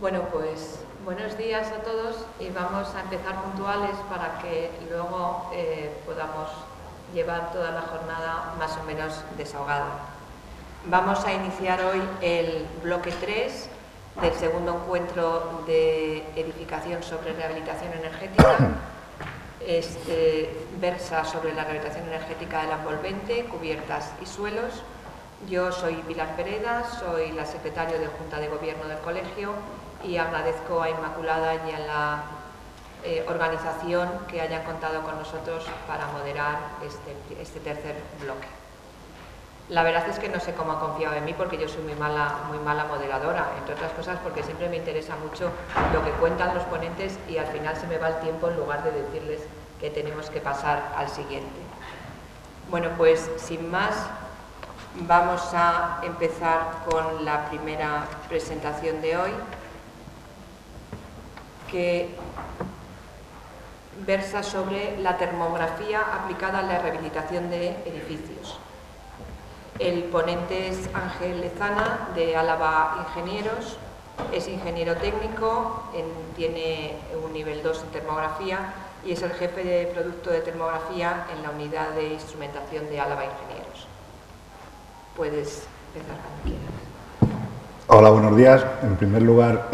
Bueno, pues buenos días a todos y vamos a empezar puntuales para que luego podamos llevar toda la jornada más o menos desahogada. Vamos a iniciar hoy el bloque 3 del segundo encuentro de edificación sobre rehabilitación energética. Versa sobre la rehabilitación energética de la envolvente, cubiertas y suelos. Yo soy Pilar Pereda, soy la secretaria de Junta de Gobierno del colegio y agradezco a Inmaculada y a la organización que hayan contado con nosotros para moderar este tercer bloque. La verdad es que no sé cómo ha confiado en mí porque yo soy muy mala moderadora, entre otras cosas porque siempre me interesa mucho lo que cuentan los ponentes y al final se me va el tiempo en lugar de decirles que tenemos que pasar al siguiente. Bueno, pues sin más, vamos a empezar con la primera presentación de hoy, que versa sobre la termografía aplicada a la rehabilitación de edificios. El ponente es Ángel Lezana, de Álava Ingenieros, es ingeniero técnico, tiene un nivel 2 en termografía y es el jefe de producto de termografía en la unidad de instrumentación de Álava Ingenieros. Puedes empezar cuando quieras. Hola, buenos días. En primer lugar,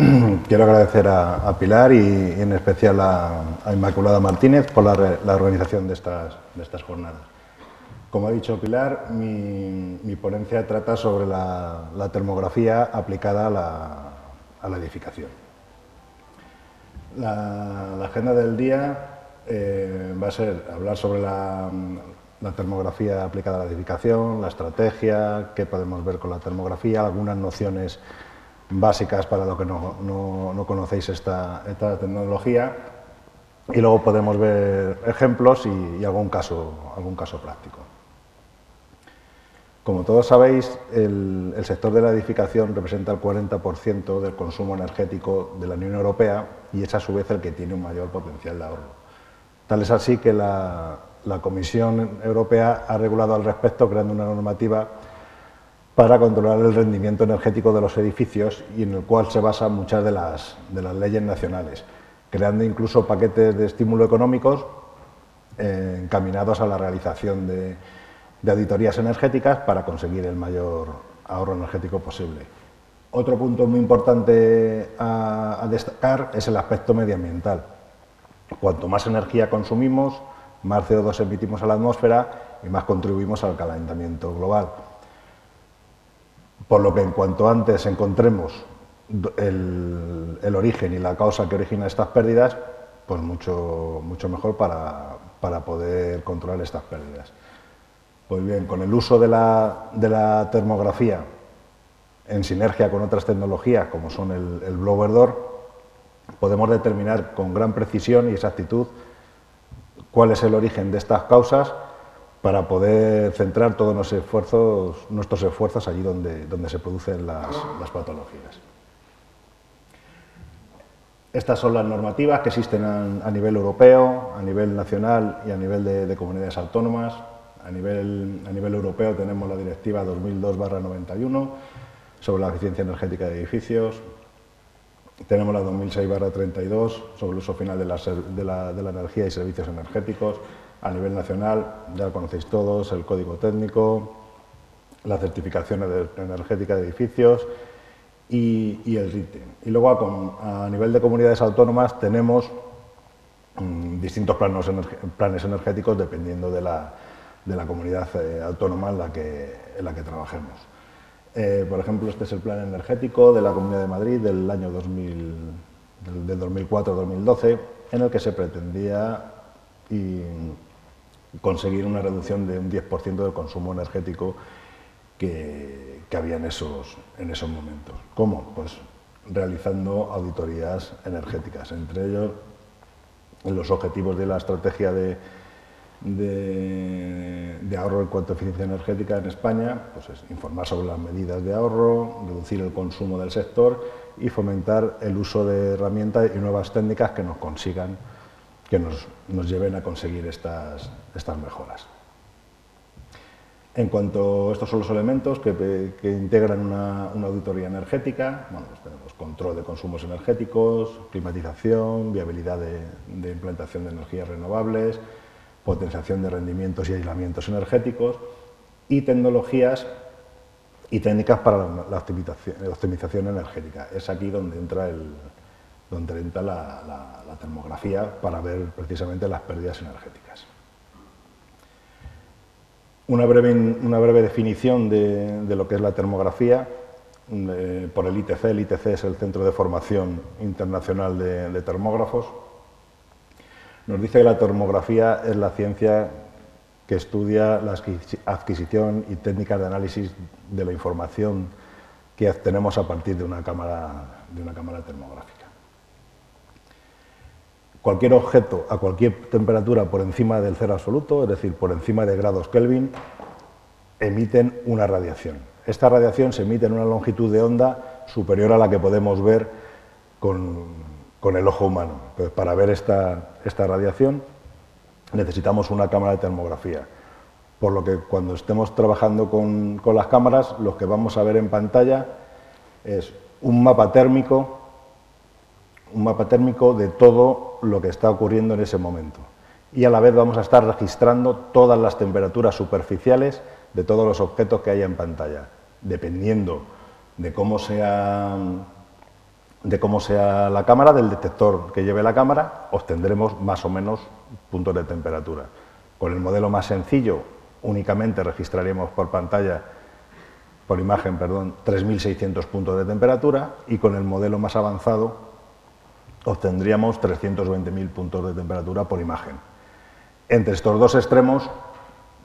quiero agradecer a Pilar y en especial a Inmaculada Martínez por la organización de estas jornadas. Como ha dicho Pilar, mi ponencia trata sobre la termografía aplicada a la edificación. La agenda del día va a ser hablar sobre la termografía aplicada a la edificación, la estrategia, qué podemos ver con la termografía, algunas nociones básicas para los que no conocéis esta tecnología, y luego podemos ver ejemplos y algún caso práctico. Como todos sabéis, el sector de la edificación representa el 40% del consumo energético de la Unión Europea y es a su vez el que tiene un mayor potencial de ahorro. Tal es así que la Comisión Europea ha regulado al respecto creando una normativa para controlar el rendimiento energético de los edificios y en el cual se basan muchas de las leyes nacionales, creando incluso paquetes de estímulo económicos encaminados a la realización de auditorías energéticas para conseguir el mayor ahorro energético posible. Otro punto muy importante a destacar es el aspecto medioambiental. Cuanto más energía consumimos, más CO2 emitimos a la atmósfera y más contribuimos al calentamiento global. Por lo que en cuanto antes encontremos el origen y la causa que origina estas pérdidas, pues mucho mejor para poder controlar estas pérdidas. Pues bien, con el uso de la termografía en sinergia con otras tecnologías como son el blower door, podemos determinar con gran precisión y exactitud cuál es el origen de estas causas para poder centrar todos nuestros esfuerzos allí donde se producen las patologías. Estas son las normativas que existen a nivel europeo, a nivel nacional y a nivel de comunidades autónomas. A nivel europeo tenemos la Directiva 2002/91 sobre la eficiencia energética de edificios. Tenemos la 2006/32 sobre el uso final de la energía y servicios energéticos. A nivel nacional, ya lo conocéis todos, el Código Técnico, la certificación energética de edificios y el RITE. Y luego a nivel de comunidades autónomas tenemos distintos planes energéticos dependiendo de la comunidad autónoma en la que trabajemos. Por ejemplo, este es el plan energético de la Comunidad de Madrid del año 2004-2012, en el que se pretendía conseguir una reducción de un 10% del consumo energético que había en esos momentos. ¿Cómo? Pues realizando auditorías energéticas, entre ellos los objetivos de la estrategia de ahorro en cuanto a eficiencia energética en España, pues es informar sobre las medidas de ahorro, reducir el consumo del sector y fomentar el uso de herramientas y nuevas técnicas que nos lleven a conseguir estas mejoras. En cuanto a estos son los elementos que integran una auditoría energética, bueno, pues tenemos control de consumos energéticos, climatización, viabilidad de implantación de energías renovables, potenciación de rendimientos y aislamientos energéticos y tecnologías y técnicas para la optimización energética. Es aquí donde entra la termografía para ver precisamente las pérdidas energéticas. Una breve definición de lo que es la termografía por el ITC. El ITC es el Centro de Formación Internacional de Termógrafos. Nos dice que la termografía es la ciencia que estudia la adquisición y técnicas de análisis de la información que obtenemos a partir de una cámara termográfica. Cualquier objeto a cualquier temperatura por encima del cero absoluto, es decir, por encima de grados Kelvin, emiten una radiación. Esta radiación se emite en una longitud de onda superior a la que podemos ver con el ojo humano. Entonces, para ver esta radiación necesitamos una cámara de termografía. Por lo que cuando estemos trabajando con las cámaras, lo que vamos a ver en pantalla es un mapa térmico de todo lo que está ocurriendo en ese momento. Y a la vez vamos a estar registrando todas las temperaturas superficiales de todos los objetos que haya en pantalla. Dependiendo de cómo sea la cámara, del detector que lleve la cámara, obtendremos más o menos puntos de temperatura. Con el modelo más sencillo, únicamente registraremos por imagen, 3.600 puntos de temperatura, y con el modelo más avanzado obtendríamos 320.000 puntos de temperatura por imagen. Entre estos dos extremos,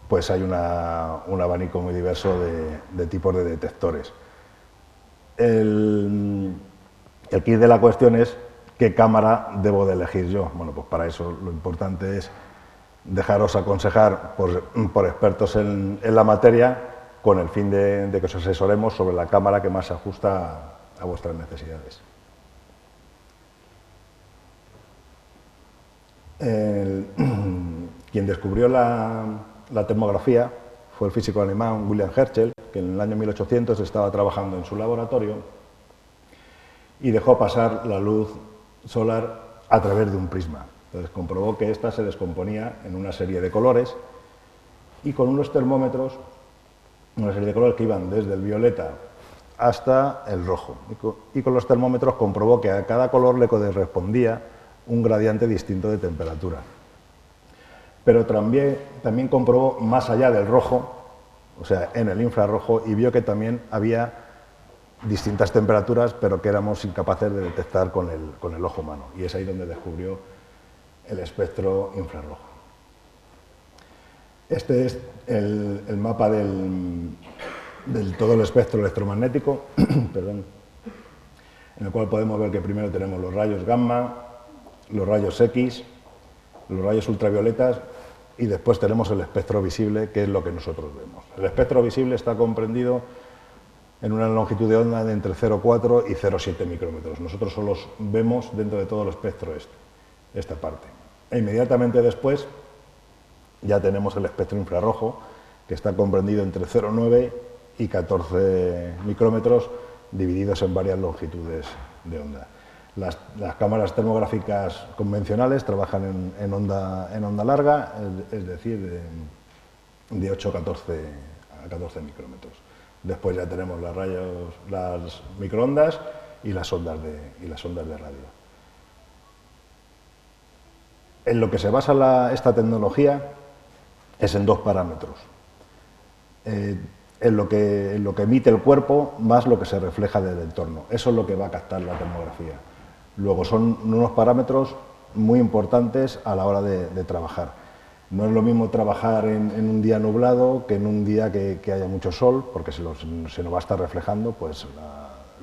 pues hay un abanico muy diverso de tipos de detectores. El kit de la cuestión es qué cámara debo de elegir yo. Bueno, pues para eso lo importante es dejaros aconsejar por expertos en la materia, con el fin de que os asesoremos sobre la cámara que más se ajusta a vuestras necesidades. Quien descubrió la termografía fue el físico alemán William Herschel, que en el año 1800 estaba trabajando en su laboratorio y dejó pasar la luz solar a través de un prisma. Entonces comprobó que ésta se descomponía en una serie de colores, y con unos termómetros, una serie de colores que iban desde el violeta hasta el rojo, y con los termómetros comprobó que a cada color le correspondía un gradiente distinto de temperatura. Pero también comprobó más allá del rojo, o sea, en el infrarrojo, y vio que también había distintas temperaturas, pero que éramos incapaces de detectar con el ojo humano. Y es ahí donde descubrió el espectro infrarrojo. Este es el mapa del todo el espectro electromagnético, perdón, en el cual podemos ver que primero tenemos los rayos gamma, los rayos X, los rayos ultravioletas, y después tenemos el espectro visible, que es lo que nosotros vemos. El espectro visible está comprendido en una longitud de onda de entre 0,4 y 0,7 micrómetros. Nosotros solo vemos dentro de todo el espectro esta parte. E inmediatamente después ya tenemos el espectro infrarrojo, que está comprendido entre 0,9 y 14 micrómetros, divididos en varias longitudes de onda. Las cámaras termográficas convencionales trabajan en onda larga, es decir, de 8 a 14 micrómetros. Después ya tenemos las microondas y las ondas de radio. En lo que se basa esta tecnología es en dos parámetros. En lo que emite el cuerpo más lo que se refleja del entorno. Eso es lo que va a captar la termografía. Luego son unos parámetros muy importantes a la hora de trabajar. No es lo mismo trabajar en un día nublado que en un día que haya mucho sol, porque se nos va a estar reflejando pues,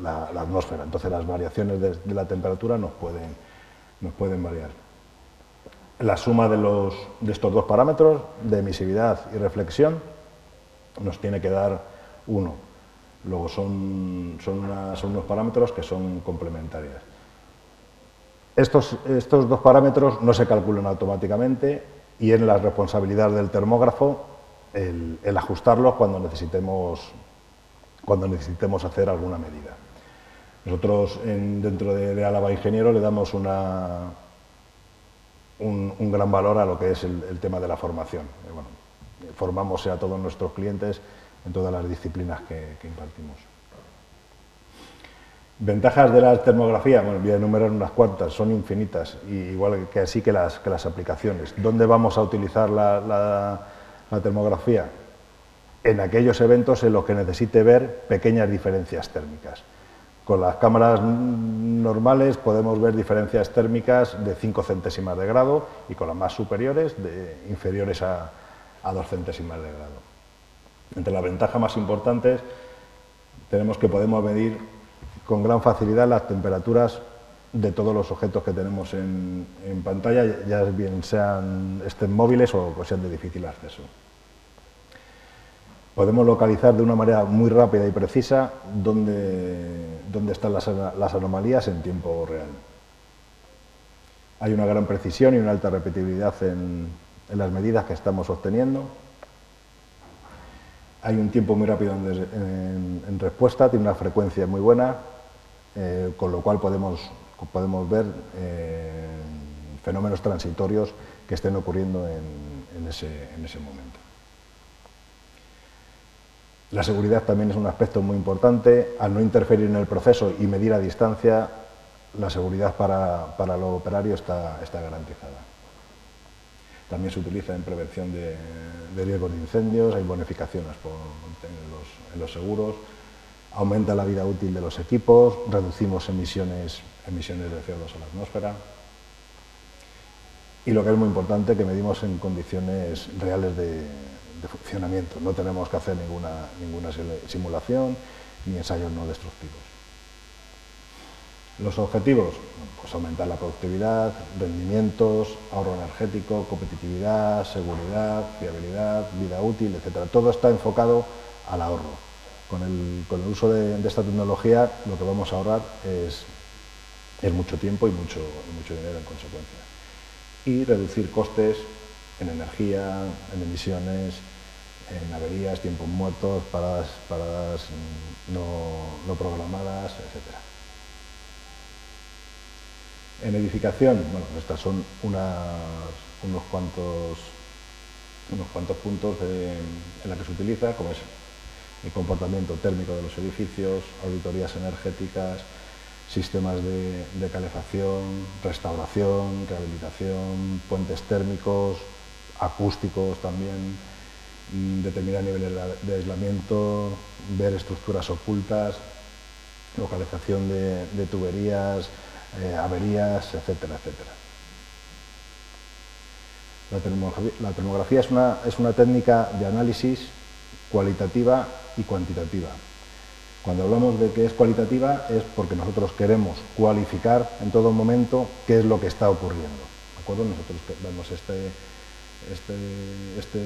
la atmósfera. Entonces las variaciones de la temperatura nos pueden variar. La suma de estos dos parámetros, de emisividad y reflexión, nos tiene que dar 1. Luego son unos parámetros que son complementarios. Estos dos parámetros no se calculan automáticamente y es la responsabilidad del termógrafo el ajustarlos cuando necesitemos hacer alguna medida. Nosotros dentro de Álava Ingeniero le damos un gran valor a lo que es el tema de la formación. Bueno, formamos a todos nuestros clientes en todas las disciplinas que impartimos. Ventajas de la termografía, bueno, voy a enumerar unas cuantas, son infinitas, igual que así que las aplicaciones. ¿Dónde vamos a utilizar la termografía? En aquellos eventos en los que necesite ver pequeñas diferencias térmicas. Con las cámaras normales podemos ver diferencias térmicas de 5 centésimas de grado y con las más superiores inferiores a 2 centésimas de grado. Entre las ventajas más importantes tenemos que podemos medir con gran facilidad las temperaturas de todos los objetos que tenemos en pantalla, ya bien estén móviles o sean de difícil acceso. Podemos localizar de una manera muy rápida y precisa dónde están las anomalías en tiempo real. Hay una gran precisión y una alta repetibilidad en las medidas que estamos obteniendo. Hay un tiempo muy rápido en respuesta, tiene una frecuencia muy buena, con lo cual podemos ver fenómenos transitorios que estén ocurriendo en ese momento. La seguridad también es un aspecto muy importante. Al no interferir en el proceso y medir a distancia, la seguridad para el operario está garantizada. También se utiliza en prevención de riesgos de incendios, hay bonificaciones en los seguros, aumenta la vida útil de los equipos, reducimos emisiones de CO2 a la atmósfera y lo que es muy importante, que medimos en condiciones reales de funcionamiento. No tenemos que hacer ninguna simulación ni ensayos no destructivos. Los objetivos, pues aumentar la productividad, rendimientos, ahorro energético, competitividad, seguridad, fiabilidad, vida útil, etc. Todo está enfocado al ahorro. Con el uso de esta tecnología lo que vamos a ahorrar es mucho tiempo y mucho dinero en consecuencia. Y reducir costes en energía, en emisiones, en averías, tiempos muertos, paradas no programadas, etc. En edificación, bueno, estas son unos cuantos puntos en la que se utiliza, como es el comportamiento térmico de los edificios, auditorías energéticas, sistemas de calefacción, restauración, rehabilitación, puentes térmicos, acústicos también, determinar niveles de aislamiento, ver estructuras ocultas, localización de tuberías, averías, etcétera, etcétera. La termografía es una técnica de análisis cualitativa y cuantitativa. Cuando hablamos de que es cualitativa es porque nosotros queremos cualificar en todo momento qué es lo que está ocurriendo. ¿De acuerdo? Nosotros vemos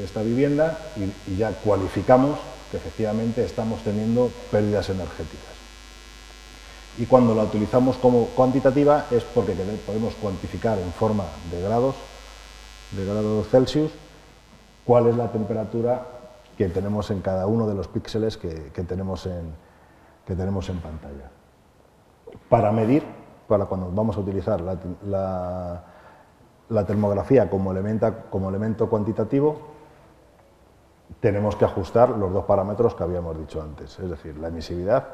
esta vivienda y ya cualificamos que efectivamente estamos teniendo pérdidas energéticas. Y cuando la utilizamos como cuantitativa es porque podemos cuantificar en forma de grados Celsius cuál es la temperatura que tenemos en cada uno de los píxeles que tenemos en pantalla. Para medir, para cuando vamos a utilizar la termografía como elemento cuantitativo, tenemos que ajustar los dos parámetros que habíamos dicho antes, es decir, la emisividad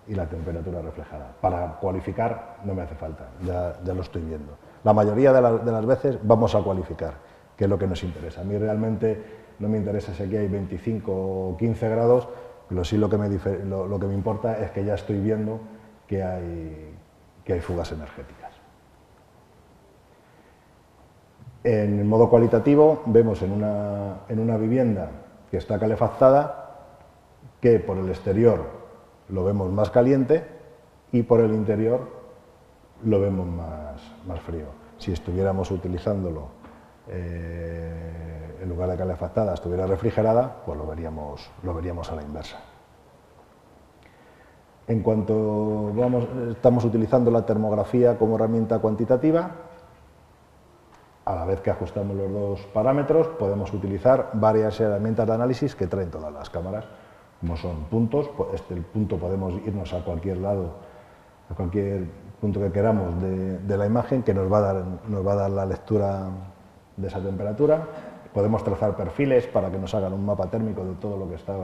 y la temperatura reflejada. Para cualificar no me hace falta, ya lo estoy viendo. La mayoría de las veces vamos a cualificar, que es lo que nos interesa. A mí realmente no me interesa si aquí hay 25 o 15 grados, pero sí lo que me importa es que ya estoy viendo que hay fugas energéticas. En el modo cualitativo vemos en una vivienda que está calefactada que por el exterior lo vemos más caliente y por el interior lo vemos más frío. Si estuviéramos utilizándolo en lugar de calefactada, estuviera refrigerada, pues lo veríamos a la inversa. En cuanto estamos utilizando la termografía como herramienta cuantitativa, a la vez que ajustamos los dos parámetros, podemos utilizar varias herramientas de análisis que traen todas las cámaras, como son puntos. El punto podemos irnos a cualquier lado, a cualquier punto que queramos de la imagen, que nos va a dar la lectura de esa temperatura. Podemos trazar perfiles para que nos hagan un mapa térmico de todo lo que está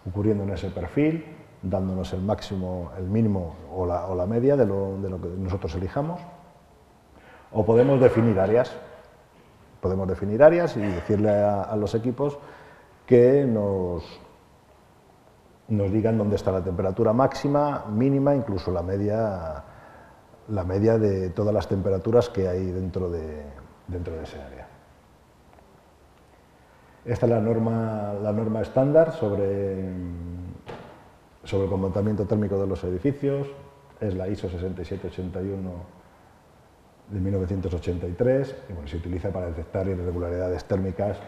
ocurriendo en ese perfil, dándonos el máximo, el mínimo o la media de lo que nosotros elijamos. O podemos definir áreas. Podemos definir áreas y decirle a los equipos que nos digan dónde está la temperatura máxima, mínima, incluso la media de todas las temperaturas que hay dentro de ese área. Esta es la norma estándar sobre el comportamiento térmico de los edificios, es la ISO 6781 de 1983, y bueno, se utiliza para detectar irregularidades térmicas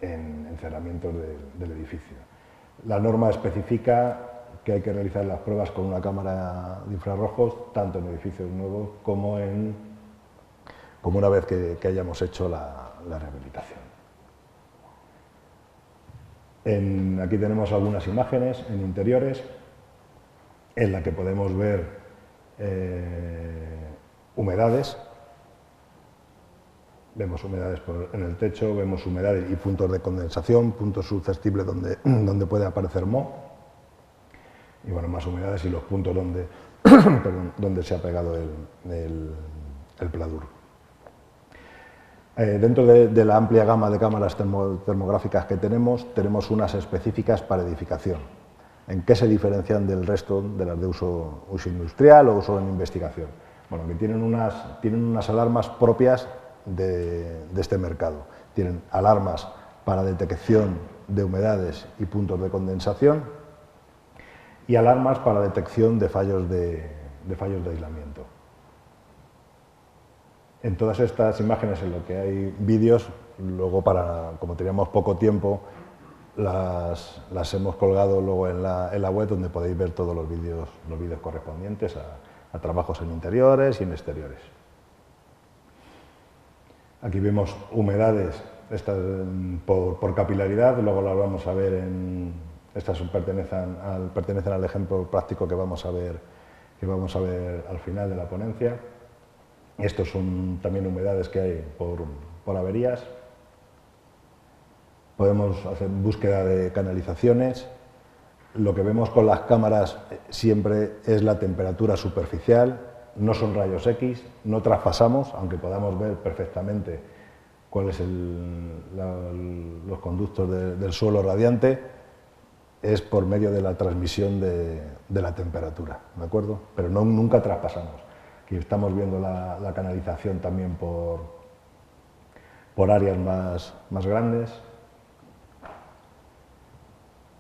en encerramientos del edificio. La norma especifica que hay que realizar las pruebas con una cámara de infrarrojos, tanto en edificios nuevos como una vez que hayamos hecho la rehabilitación. Aquí tenemos algunas imágenes en interiores en las que podemos ver humedades. Vemos humedades en el techo, vemos humedades y puntos de condensación, puntos susceptibles donde puede aparecer moho. Y bueno, más humedades y los puntos donde se ha pegado el pladur. Dentro de la amplia gama de cámaras termográficas que tenemos unas específicas para edificación. ¿En qué se diferencian del resto de las de uso industrial o uso en investigación? Bueno, que tienen unas alarmas propias de este mercado. Tienen alarmas para detección de humedades y puntos de condensación y alarmas para detección de fallos de aislamiento. En todas estas imágenes, en lo que hay vídeos, luego como teníamos poco tiempo, las hemos colgado luego en la web, donde podéis ver todos los vídeos correspondientes a trabajos en interiores y en exteriores. Aquí vemos humedades por capilaridad, luego las vamos a ver estas pertenecen al ejemplo práctico que vamos a ver al final de la ponencia. Estos son también humedades que hay por averías. Podemos hacer búsqueda de canalizaciones. Lo que vemos con las cámaras siempre es la temperatura superficial, no son rayos X, no traspasamos, aunque podamos ver perfectamente cuáles los conductos del suelo radiante, es por medio de la transmisión de la temperatura, ¿de acuerdo? Pero nunca traspasamos. Aquí estamos viendo la canalización también por áreas más grandes.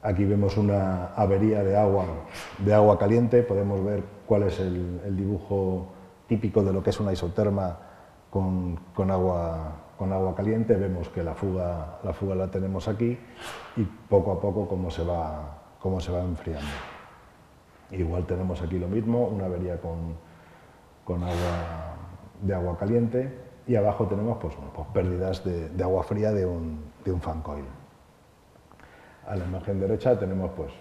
Aquí vemos una avería de agua caliente. Podemos ver cuál es el dibujo típico de lo que es una isoterma con agua caliente. Vemos que la fuga la tenemos aquí y poco a poco cómo se va enfriando. Igual tenemos aquí lo mismo, una avería con agua caliente, y abajo tenemos pues pérdidas de agua fría de un fan coil. A la margen derecha tenemos pues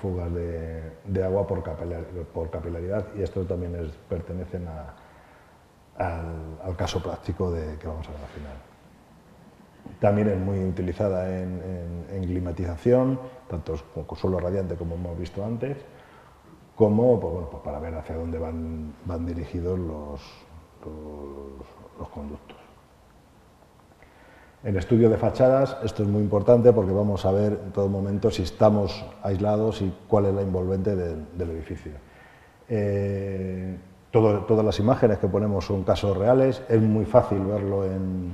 fugas de agua por capilaridad, y esto también pertenecen al caso práctico que vamos a ver al final. También es muy utilizada en climatización, tanto con suelo radiante, como hemos visto antes, como pues para ver hacia dónde van dirigidos los conductos. En estudio de fachadas, esto es muy importante porque vamos a ver en todo momento si estamos aislados y cuál es la envolvente del edificio. Todas las imágenes que ponemos son casos reales, es muy fácil verlo en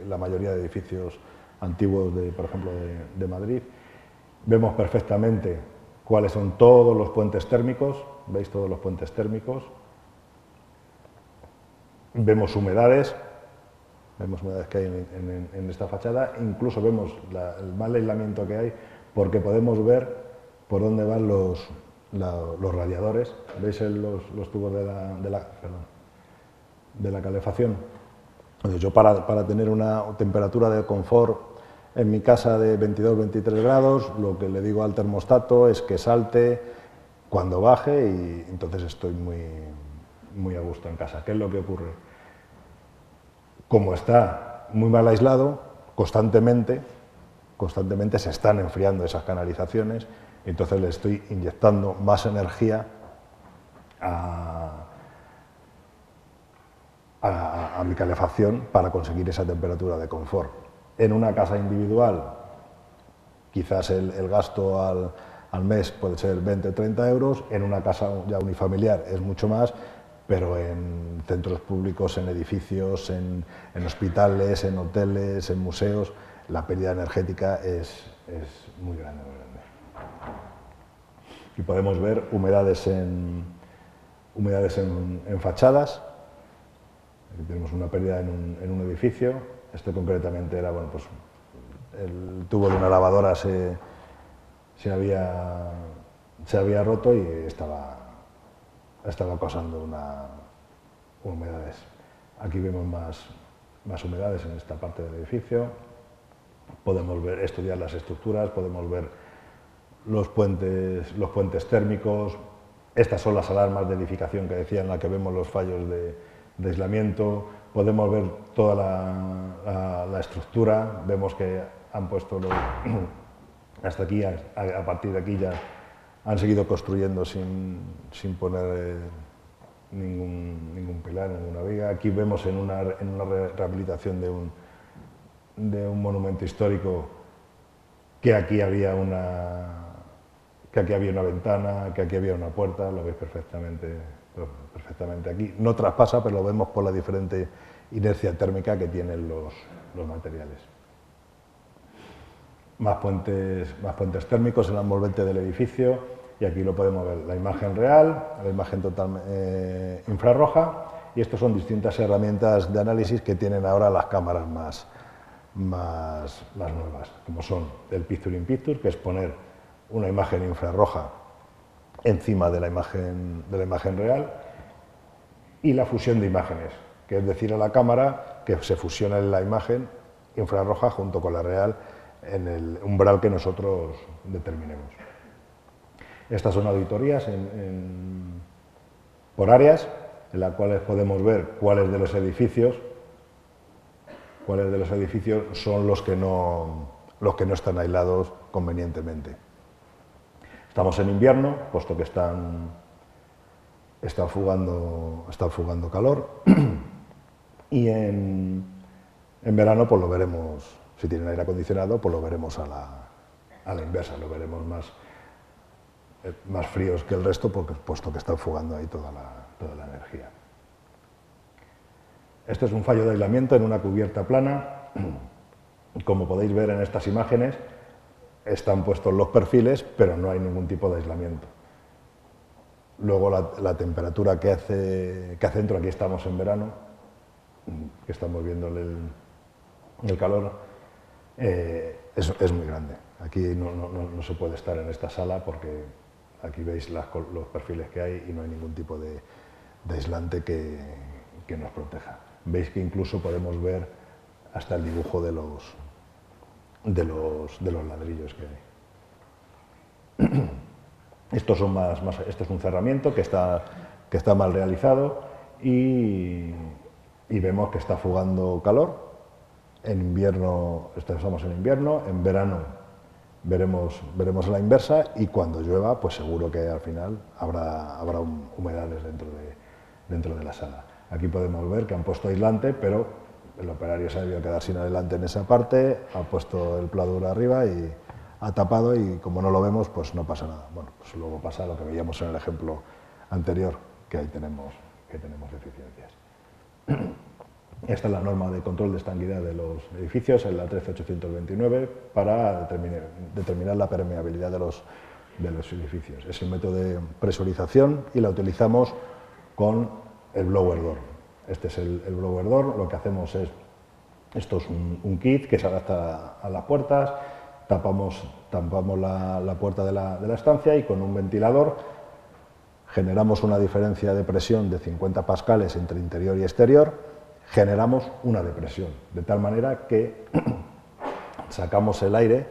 la mayoría de edificios antiguos, por ejemplo, de Madrid. Vemos perfectamente cuáles son todos los puentes térmicos, veis todos los puentes térmicos. Vemos humedades que hay en esta fachada, incluso vemos el mal aislamiento que hay, porque podemos ver por dónde van los radiadores. ¿Veis los tubos la calefacción. Entonces, yo para tener una temperatura de confort en mi casa de 22-23 grados, lo que le digo al termostato es que salte cuando baje y entonces estoy muy a gusto en casa. ¿Qué es lo que ocurre? Como está muy mal aislado, constantemente se están enfriando esas canalizaciones, entonces le estoy inyectando más energía a mi calefacción para conseguir esa temperatura de confort. En una casa individual, quizás el gasto al mes puede ser 20 o 30 euros, en una casa ya unifamiliar es mucho más, pero en centros públicos, en edificios, en hospitales, en hoteles, en museos, la pérdida energética es muy grande, muy grande. Y podemos ver humedades en fachadas. Aquí tenemos una pérdida en un edificio. Esto concretamente era, bueno, pues el tubo de una lavadora se había roto y estaba causando humedades. Aquí vemos más humedades en esta parte del edificio. Podemos estudiar las estructuras, podemos ver los puentes térmicos. Estas son las alarmas de edificación que decía, en la que vemos los fallos de aislamiento. Podemos ver toda la estructura, vemos que han puesto hasta aquí, a partir de aquí ya han seguido construyendo sin poner ningún pilar, ninguna viga. Aquí vemos en una rehabilitación de un monumento histórico que aquí había una ventana, que aquí había una puerta, lo veis perfectamente aquí. No traspasa, pero lo vemos por la diferente inercia térmica que tienen los materiales. Más puentes térmicos en la envolvente del edificio, y aquí lo podemos ver, la imagen real, la imagen total infrarroja, y estas son distintas herramientas de análisis que tienen ahora las cámaras más nuevas, como son el Picture in Picture, que es poner una imagen infrarroja encima de la imagen real, y la fusión de imágenes, que es decir a la cámara que se fusione la imagen infrarroja junto con la real en el umbral que nosotros determinemos. Estas son auditorías por áreas, en las cuales podemos ver cuáles de los edificios son los que no están aislados convenientemente. Estamos en invierno, puesto que están fugando calor, y en verano pues lo veremos, si tienen aire acondicionado, pues lo veremos a la inversa, lo veremos más fríos que el resto, puesto que están fugando ahí toda la energía. Este es un fallo de aislamiento en una cubierta plana. Como podéis ver en estas imágenes, están puestos los perfiles, pero no hay ningún tipo de aislamiento. Luego la temperatura que hace dentro, aquí estamos en verano, que estamos viendo el calor, es muy grande. Aquí no se puede estar en esta sala porque aquí veis los perfiles que hay y no hay ningún tipo de aislante que nos proteja. Veis que incluso podemos ver hasta el dibujo de los ladrillos que hay. Esto es un cerramiento que está mal realizado y vemos que está fugando calor. En invierno, estamos en invierno, en verano veremos la inversa, y cuando llueva, pues seguro que al final habrá humedades dentro de la sala. Aquí podemos ver que han puesto aislante, pero el operario se ha debido quedar sin aislante en esa parte, ha puesto el pladur arriba y ha tapado, y como no lo vemos, pues no pasa nada. Bueno, pues luego pasa lo que veíamos en el ejemplo anterior, que ahí tenemos deficiencias. Esta es la norma de control de estanquidad de los edificios, en la 13829, para determinar la permeabilidad de los edificios. Es el método de presurización y la utilizamos con el blower door. Este es el blower door. Lo que hacemos es, esto es un kit que se adapta a las puertas, tapamos la puerta de la estancia, y con un ventilador generamos una diferencia de presión de 50 pascales entre interior y exterior, generamos una depresión, de tal manera que sacamos el aire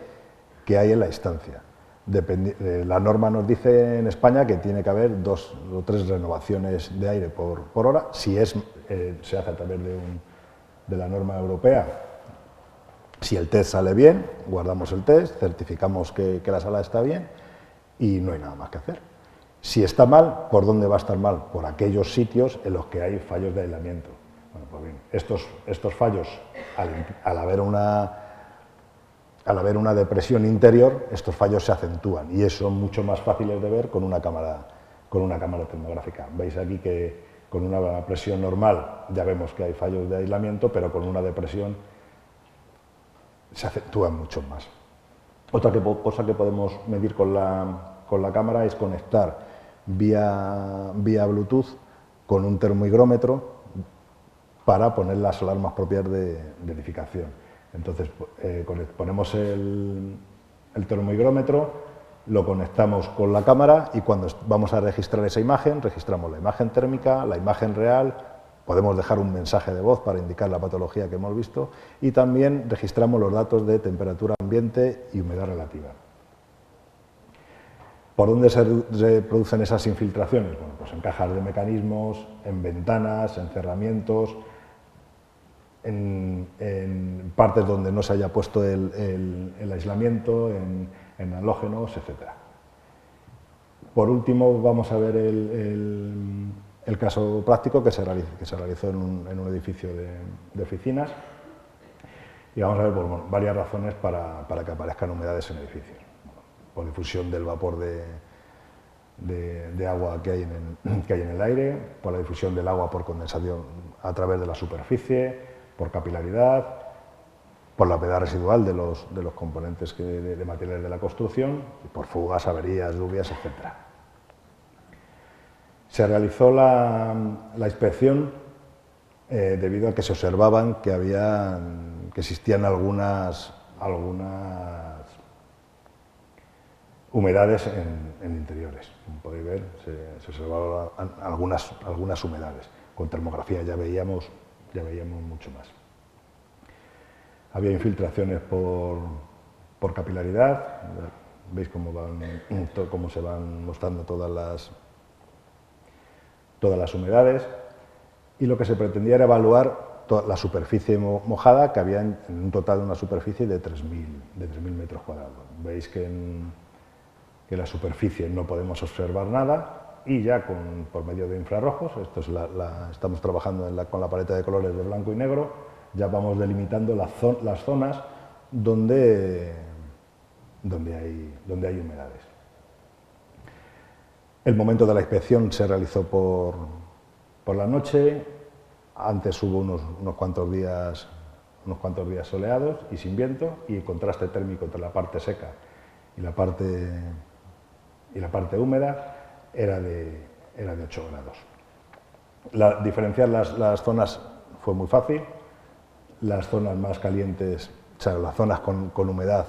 que hay en la instancia. La norma nos dice en España que tiene que haber 2 o 3 renovaciones de aire por hora, si se hace a través de la norma europea. Si el test sale bien, guardamos el test, certificamos que la sala está bien y no hay nada más que hacer. Si está mal, ¿por dónde va a estar mal? Por aquellos sitios en los que hay fallos de aislamiento. Bueno, pues bien, estos fallos, al haber una depresión interior, estos fallos se acentúan y son mucho más fáciles de ver con una cámara termográfica. Veis aquí que con una presión normal ya vemos que hay fallos de aislamiento, pero con una depresión se acentúan mucho más. Otra cosa que podemos medir con la cámara es conectar vía Bluetooth con un termohigrómetro para poner las alarmas propias de edificación. Entonces ponemos el termohigrómetro, lo conectamos con la cámara y cuando vamos a registrar esa imagen, registramos la imagen térmica, la imagen real, podemos dejar un mensaje de voz para indicar la patología que hemos visto y también registramos los datos de temperatura ambiente y humedad relativa. ¿Por dónde se producen esas infiltraciones? Bueno, pues en cajas de mecanismos, en ventanas, en cerramientos, en partes donde no se haya puesto el aislamiento, en halógenos, etc. Por último, vamos a ver el caso práctico que se realizó en un edificio de oficinas y vamos a ver varias razones para que aparezcan humedades en edificios. Por difusión del vapor de agua que hay en el aire, por la difusión del agua por condensación a través de la superficie, por capilaridad, por la humedad residual de los componentes de materiales de la construcción, y por fugas, averías, lluvias, etc. Se realizó la inspección debido a que se observaban que existían algunas humedades en interiores. Como podéis ver, se observaban algunas humedades. Con termografía ya veíamos mucho más. Había infiltraciones por capilaridad. Veis cómo se van mostrando todas las humedades. Y lo que se pretendía era evaluar la superficie mojada, que había en un total de una superficie de 3.000 metros cuadrados. Veis que en la superficie no podemos observar nada y ya por medio de infrarrojos, estamos trabajando con la paleta de colores de blanco y negro, ya vamos delimitando las zonas donde hay humedades. El momento de la inspección se realizó por la noche. Antes hubo unos cuantos días soleados y sin viento, y el contraste térmico entre la parte seca y la parte húmeda era de 8 grados. Diferenciar las zonas fue muy fácil. Las zonas más calientes, o sea, las zonas con humedad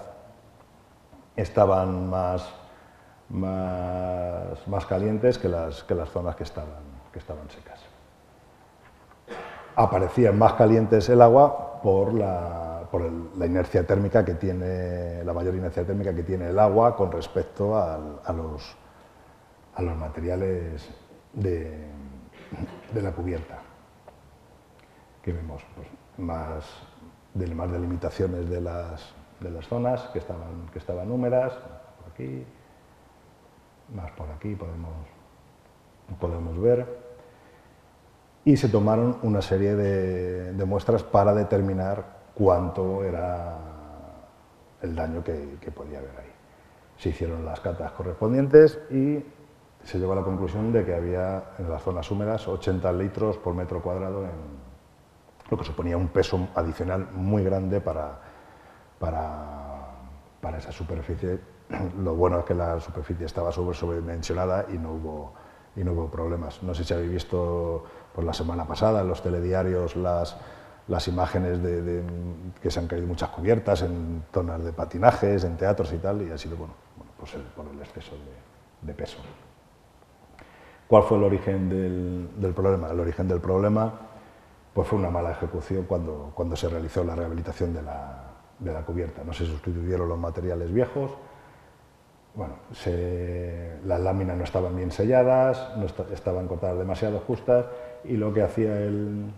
estaban más calientes que las zonas que estaban secas. Aparecían más calientes el agua por la inercia térmica que tiene, la mayor inercia térmica que tiene el agua con respecto a los materiales de la cubierta. Que vemos pues, más delimitaciones de las zonas que estaban húmedas, por aquí, más por aquí podemos ver. Y se tomaron una serie de muestras para determinar cuánto era el daño que podía haber ahí. Se hicieron las catas correspondientes y se llegó a la conclusión de que había en las zonas húmedas 80 litros por metro cuadrado, lo que suponía un peso adicional muy grande para esa superficie. Lo bueno es que la superficie estaba sobredimensionada y no hubo problemas. No sé si habéis visto por la semana pasada en los telediarios las imágenes que se han caído muchas cubiertas en zonas de patinajes, en teatros y tal, y ha sido por el exceso de peso. ¿Cuál fue el origen del problema? El origen del problema pues fue una mala ejecución cuando se realizó la rehabilitación de la cubierta. No se sustituyeron los materiales viejos, bueno, las láminas no estaban bien selladas, estaban cortadas demasiado justas y lo que hacía el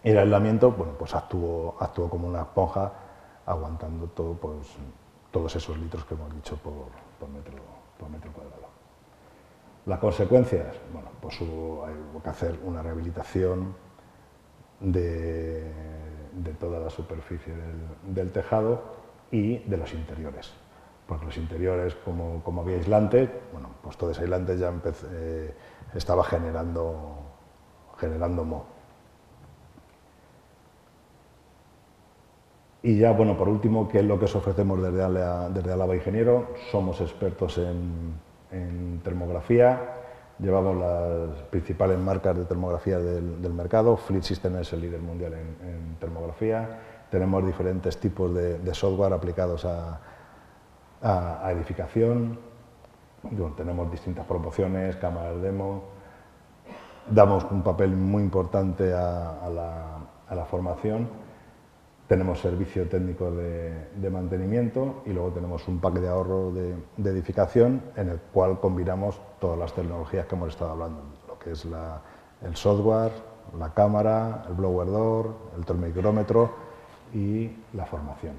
aislamiento, bueno, pues actuó como una esponja aguantando todos esos litros que hemos dicho por metro cuadrado. Las consecuencias, bueno, pues hubo que hacer una rehabilitación de toda la superficie del tejado y de los interiores. Porque los interiores, como había aislantes, bueno, pues todo ese aislante ya estaba generando moho. Y ya, bueno, por último, ¿qué es lo que os ofrecemos desde Álava Ingeniero? Somos expertos en termografía, llevamos las principales marcas de termografía del mercado. Fleet System es el líder mundial en termografía. Tenemos diferentes tipos de software aplicados a edificación. Bueno, tenemos distintas promociones, cámaras demo. Damos un papel muy importante a la formación. Tenemos servicio técnico de mantenimiento y luego tenemos un pack de ahorro de edificación en el cual combinamos todas las tecnologías que hemos estado hablando, lo que es el software, la cámara, el blower door, el termomicrómetro y la formación.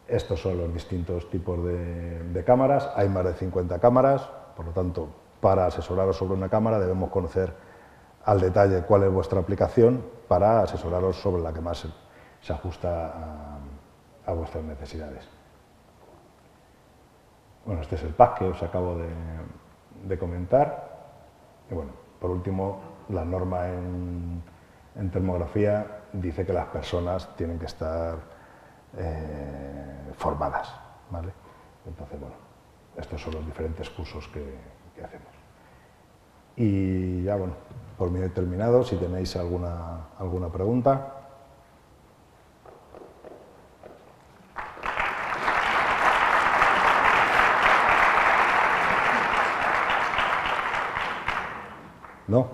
Estos son los distintos tipos de cámaras. Hay más de 50 cámaras, por lo tanto, para asesoraros sobre una cámara debemos conocer al detalle cuál es vuestra aplicación para asesoraros sobre la que más se ajusta a vuestras necesidades. Bueno, este es el pack que os acabo de comentar. Y bueno, por último, la norma en termografía dice que las personas tienen que estar formadas, ¿vale? Entonces, bueno, estos son los diferentes cursos que hacemos. Y ya, bueno, por mí he terminado. Si tenéis alguna pregunta. ¿No?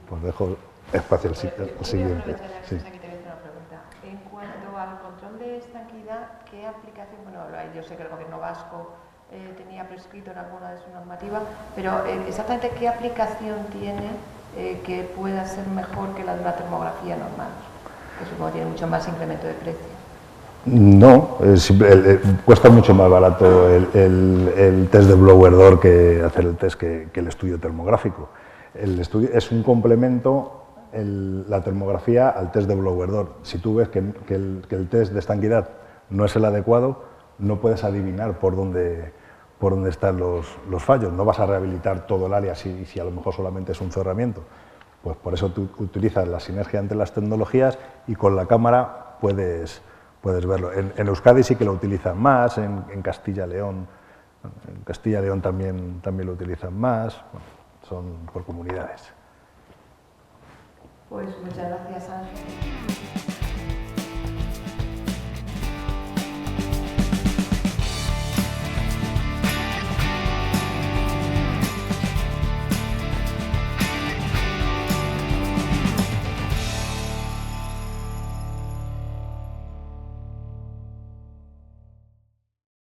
Pues dejo espacio al siguiente. Sí. Aquí te voy a hacer una pregunta. En cuanto al control de estanquidad, ¿qué aplicación? Bueno, yo sé que el gobierno vasco tenía prescrito en alguna de sus normativas, pero exactamente qué aplicación tiene que pueda ser mejor que la de una termografía normal, que supongo que tiene mucho más incremento de precio. No, cuesta mucho más barato el test de blower door que hacer el test que el estudio termográfico. El estudio es un complemento, la termografía, al test de blower door. Si tú ves que el test de estanquidad no es el adecuado, no puedes adivinar por dónde están los fallos. No vas a rehabilitar todo el área si a lo mejor solamente es un cerramiento. Pues por eso tú utilizas la sinergia entre las tecnologías y con la cámara puedes verlo. En Euskadi sí que lo utilizan más, en Castilla y León. En Castilla y León también lo utilizan más. Bueno, son por comunidades. Pues muchas gracias, Ángel.